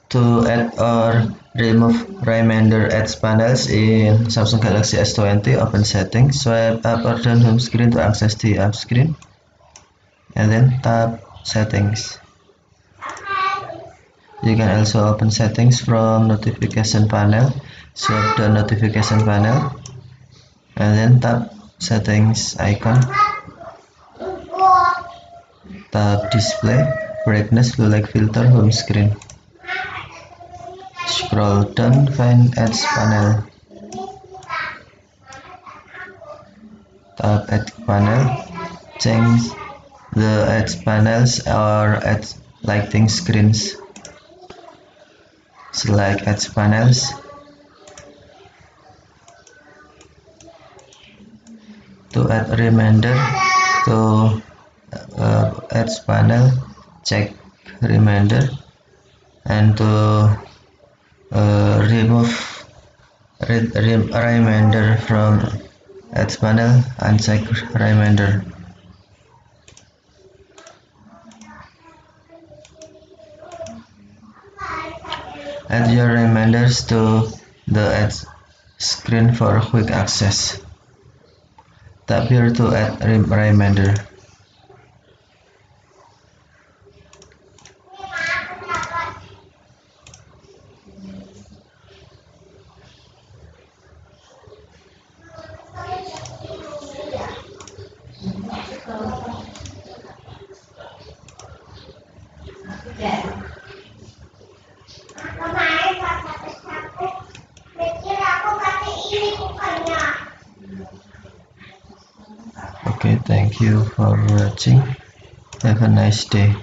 To add or remove reminder ads panels in Samsung Galaxy S20, open settings, swipe up or down home screen to access the app screen, and then tap settings. You can also open settings from notification panel, swipe the notification panel, and then tap settings icon, tap display, brightness, blue light filter, home screen. Scroll down, find ads panel, tap ads panel, change the ads panels or ads lighting screens. Select ads panels, to add a reminder to ads panel, check reminder, and to remove reminder from ads panel, uncheck reminder. Add your reminders to the ads screen for quick access. Tap here to add reminder. Okay, thank you for watching. Have a nice day.